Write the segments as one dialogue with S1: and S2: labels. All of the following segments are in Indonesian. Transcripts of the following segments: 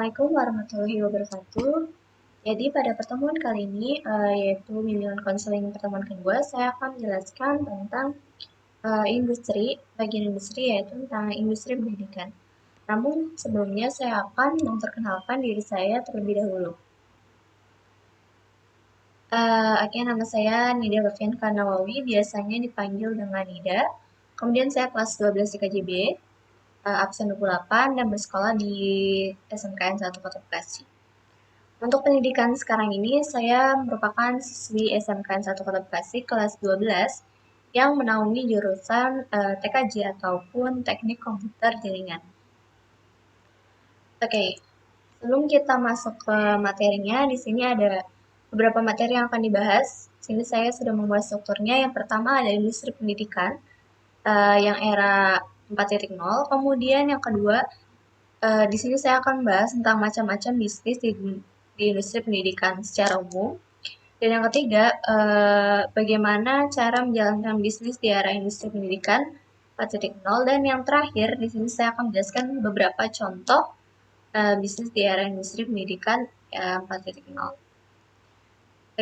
S1: Assalamualaikum warahmatullahi wabarakatuh. Jadi pada pertemuan kali ini, yaitu bimbingan konseling pertemuan kedua, saya akan menjelaskan tentang bagian industri yaitu tentang industri pendidikan. Namun sebelumnya saya akan memperkenalkan diri saya terlebih dahulu. Oke, nama saya Nida Lovian Karnawawi, biasanya dipanggil dengan Nida. Kemudian saya kelas 12 di KJB, absen 28 dan bersekolah di SMKN 1 Kota Bekasi. Untuk pendidikan sekarang ini, saya merupakan siswi SMKN 1 Kota Bekasi kelas 12 yang menaungi jurusan TKJ ataupun Teknik Komputer Jaringan. Oke, sebelum kita masuk ke materinya, di sini ada beberapa materi yang akan dibahas. Di sini saya sudah membuat strukturnya. Yang pertama ada industri pendidikan yang era 4.0. Kemudian yang kedua, di sini saya akan bahas tentang macam-macam bisnis di industri pendidikan secara umum. Dan yang ketiga, bagaimana cara menjalankan bisnis di era industri pendidikan 4.0. Dan yang terakhir, di sini saya akan menjelaskan beberapa contoh bisnis di era industri pendidikan 4.0.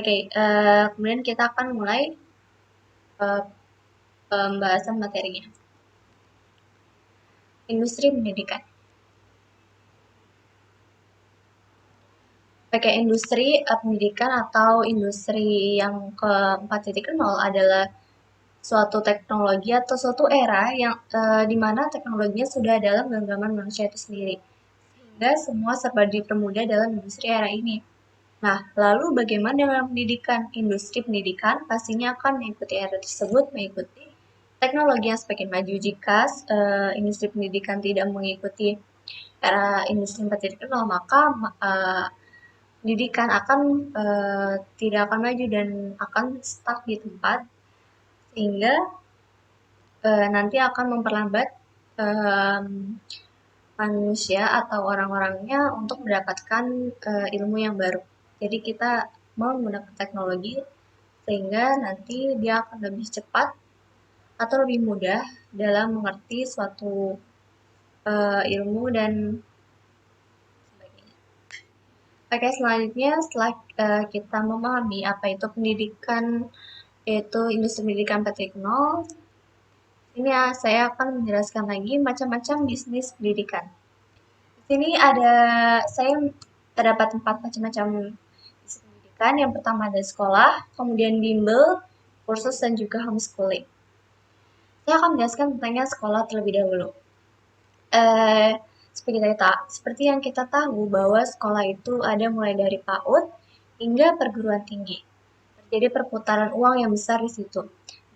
S1: Oke, kemudian kita akan mulai pembahasan materinya. Industri pendidikan. Pakai industri pendidikan atau industri yang ke-4.0 adalah suatu teknologi atau suatu era yang di mana teknologinya sudah dalam genggaman manusia itu sendiri. Sehingga semua serba dipermudah dalam industri era ini. Nah, lalu bagaimana dengan pendidikan? Industri pendidikan pastinya akan mengikuti era tersebut, mengikuti teknologi yang semakin maju. Jika industri pendidikan tidak mengikuti era industri 4.0, maka pendidikan akan tidak akan maju dan akan stuck di tempat, sehingga nanti akan memperlambat manusia atau orang-orangnya untuk mendapatkan ilmu yang baru. Jadi kita mau menggunakan teknologi sehingga nanti dia akan lebih cepat atau lebih mudah dalam mengerti suatu ilmu dan sebagainya. Oke, selanjutnya setelah kita memahami apa itu pendidikan, yaitu industri pendidikan 4.0, ini ya, saya akan menjelaskan lagi macam-macam bisnis pendidikan. Di sini saya terdapat 4 macam-macam bisnis pendidikan. Yang pertama ada sekolah, kemudian bimbel, kursus, dan juga homeschooling. Saya akan menjelaskan tentang sekolah terlebih dahulu. Seperti yang kita tahu bahwa sekolah itu ada mulai dari PAUD hingga perguruan tinggi. Terjadi perputaran uang yang besar di situ.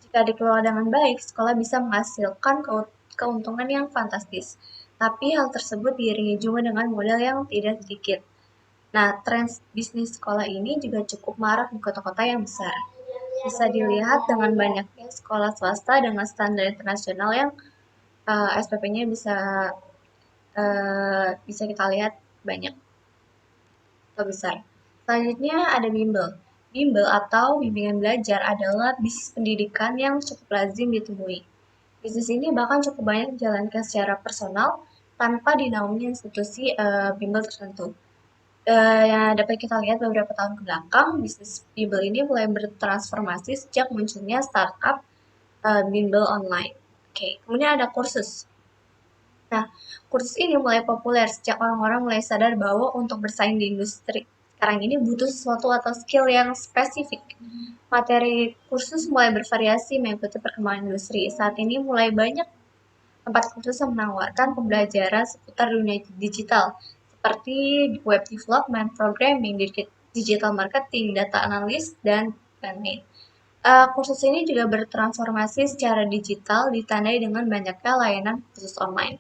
S1: Jika dikelola dengan baik, sekolah bisa menghasilkan keuntungan yang fantastis. Tapi hal tersebut diiringi juga dengan modal yang tidak sedikit. Nah, tren bisnis sekolah ini juga cukup marak di kota-kota yang besar. Bisa dilihat dengan banyaknya sekolah swasta dengan standar internasional yang SPP-nya bisa kita lihat banyak atau besar. Selanjutnya ada bimbel. Bimbel atau bimbingan belajar adalah bisnis pendidikan yang cukup lazim ditemui. Bisnis ini bahkan cukup banyak dijalankan secara personal tanpa dinaungi institusi bimbel tertentu. Yang dapat kita lihat beberapa tahun ke belakang, bisnis bimbel ini mulai bertransformasi sejak munculnya startup bimbel online. Oke, kemudian ada kursus. Nah, kursus ini mulai populer sejak orang-orang mulai sadar bahwa untuk bersaing di industri sekarang ini butuh sesuatu atau skill yang spesifik. Materi kursus mulai bervariasi mengikuti perkembangan industri. Saat ini mulai banyak tempat kursus yang menawarkan pembelajaran seputar dunia digital, seperti web development, programming, digital marketing, data analyst, dan lain-lain. Kursus ini juga bertransformasi secara digital ditandai dengan banyaknya layanan kursus online.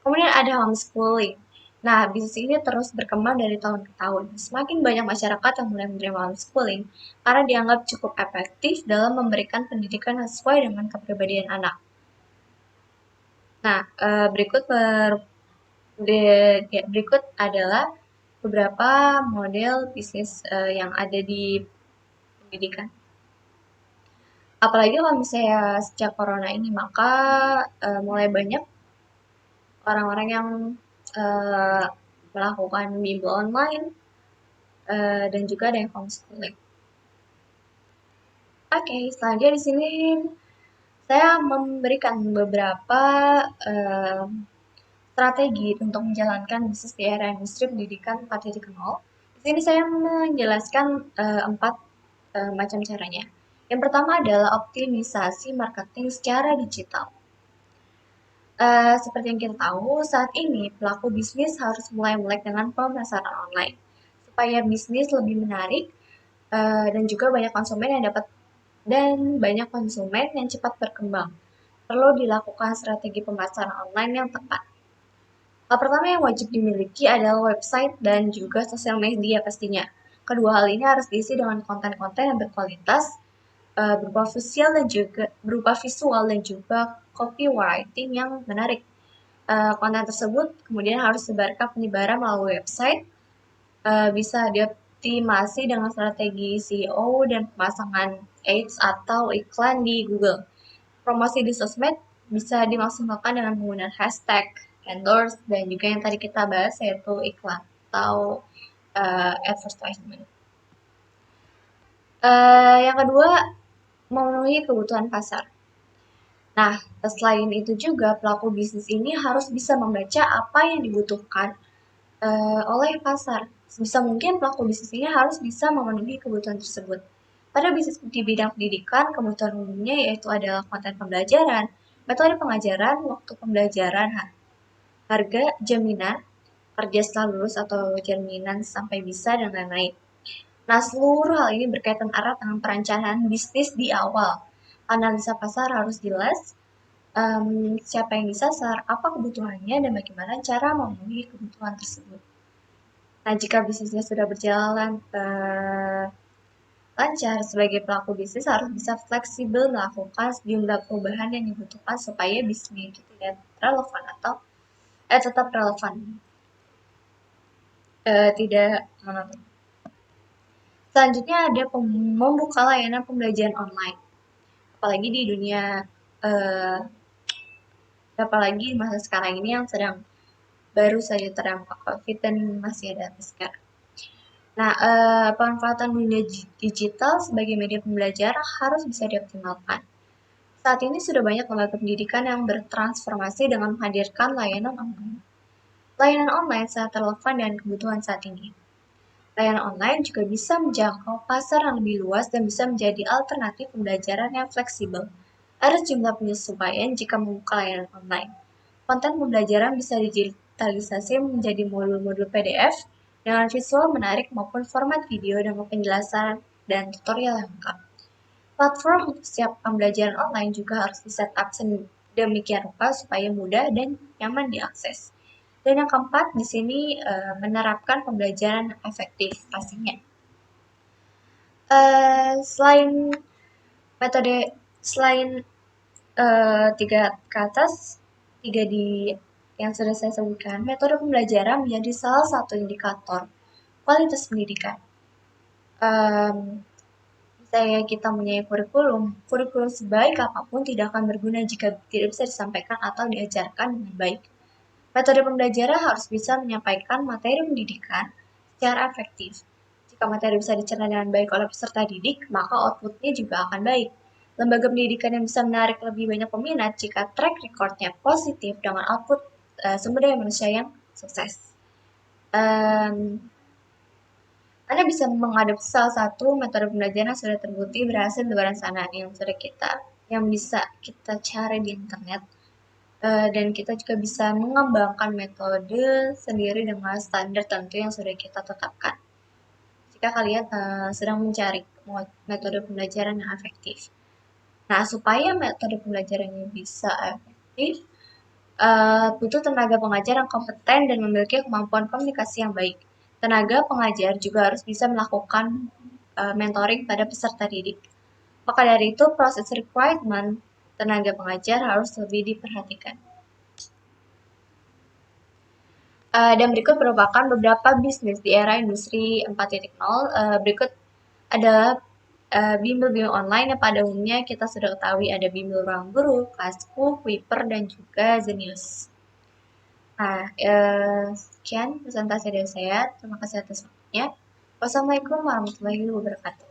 S1: Kemudian ada homeschooling. Nah, bisnis ini terus berkembang dari tahun ke tahun. Semakin banyak masyarakat yang mulai menerima homeschooling karena dianggap cukup efektif dalam memberikan pendidikan sesuai dengan kepribadian anak. Nah, berikut adalah beberapa model bisnis yang ada di pendidikan. Apalagi kalau misalnya sejak corona ini, maka mulai banyak orang-orang yang melakukan bimbel online, dan juga ada yang homeschooling. Oke, selanjutnya di sini saya memberikan beberapa strategi untuk menjalankan bisnis di era industri pendidikan 4.0. Di sini saya menjelaskan 4 macam caranya. Yang pertama adalah optimisasi marketing secara digital. Seperti yang kita tahu, saat ini pelaku bisnis harus mulai melek dengan pemasaran online supaya bisnis lebih menarik dan juga banyak konsumen yang cepat berkembang. Perlu dilakukan strategi pemasaran online yang tepat. Hal pertama yang wajib dimiliki adalah website dan juga sosial media pastinya. Kedua hal ini harus diisi dengan konten-konten yang berkualitas, berupa visual dan juga copywriting yang menarik. Konten tersebut kemudian harus disebarkan penyebaran melalui website, bisa dioptimasi dengan strategi SEO dan pemasangan ads atau iklan di Google. Promosi di sosmed bisa dimaksimalkan dengan menggunakan hashtag, endorse, dan juga yang tadi kita bahas yaitu iklan atau advertisement. Yang kedua, memenuhi kebutuhan pasar. Nah, selain itu juga pelaku bisnis ini harus bisa membaca apa yang dibutuhkan oleh pasar. Sebisa mungkin pelaku bisnis ini harus bisa memenuhi kebutuhan tersebut. Pada bisnis di bidang pendidikan, kebutuhan umumnya yaitu adalah konten pembelajaran, metode pengajaran, waktu pembelajaran, harga, jaminan, kerja setelah lulus atau jaminan sampai bisa, dan lain-lain. Nah, seluruh hal ini berkaitan erat dengan perencanaan bisnis di awal. Analisa pasar harus jelas, siapa yang disasar, apa kebutuhannya, dan bagaimana cara memenuhi kebutuhan tersebut. Nah, jika bisnisnya sudah berjalan lancar, sebagai pelaku bisnis harus bisa fleksibel melakukan sejumlah perubahan yang dibutuhkan supaya bisnisnya itu tidak relevan atau tetap relevan, tidak monoton. Selanjutnya ada membuka layanan pembelajaran online, apalagi di dunia apalagi masa sekarang ini yang sedang baru saja terdampak COVID dan masih ada sekarang. Nah, pemanfaatan dunia digital sebagai media pembelajaran harus bisa dioptimalkan. Saat ini sudah banyak lembaga pendidikan yang bertransformasi dengan menghadirkan layanan online. Layanan online sangat relevan dengan kebutuhan saat ini. Layanan online juga bisa menjangkau pasar yang lebih luas dan bisa menjadi alternatif pembelajaran yang fleksibel. Ada sejumlah penyesuaian jika membuka layanan online. Konten pembelajaran bisa digitalisasi menjadi modul-modul PDF dengan visual menarik maupun format video dengan penjelasan dan tutorial yang lengkap. Platform untuk setiap pembelajaran online juga harus di-setup sedemikian rupa supaya mudah dan nyaman diakses. Dan yang keempat, di sini menerapkan pembelajaran efektif pastinya. Selain tiga ke atas, tiga yang sudah saya sebutkan, metode pembelajaran menjadi salah satu indikator kualitas pendidikan. Misalnya kita mempunyai kurikulum sebaik apapun tidak akan berguna jika tidak bisa disampaikan atau diajarkan dengan baik. Metode pembelajaran harus bisa menyampaikan materi pendidikan secara efektif. Jika materi bisa dicerna dengan baik oleh peserta didik, maka outputnya juga akan baik. Lembaga pendidikan yang bisa menarik lebih banyak peminat jika track recordnya positif dengan output sumber daya manusia yang sukses. Anda bisa mengadopsi salah satu metode pembelajaran yang sudah terbukti berhasil di luar sana yang bisa kita cari di internet. Dan kita juga bisa mengembangkan metode sendiri dengan standar tentu yang sudah kita tetapkan. Jika kalian sedang mencari metode pembelajaran yang efektif. Nah, supaya metode pembelajarannya bisa efektif, butuh tenaga pengajar yang kompeten dan memiliki kemampuan komunikasi yang baik. Tenaga pengajar juga harus bisa melakukan mentoring pada peserta didik. Maka dari itu, proses requirement tenaga pengajar harus lebih diperhatikan. Dan berikut merupakan beberapa bisnis di era industri 4.0. Berikut adalah bimbel-bimbel online yang pada umumnya kita sudah ketahui ada bimbel ruang guru, Kelasku, Kuiper, dan juga Zenius. Nah, Sekian presentasi dari saya. Terima kasih atas waktunya. Wassalamualaikum warahmatullahi wabarakatuh.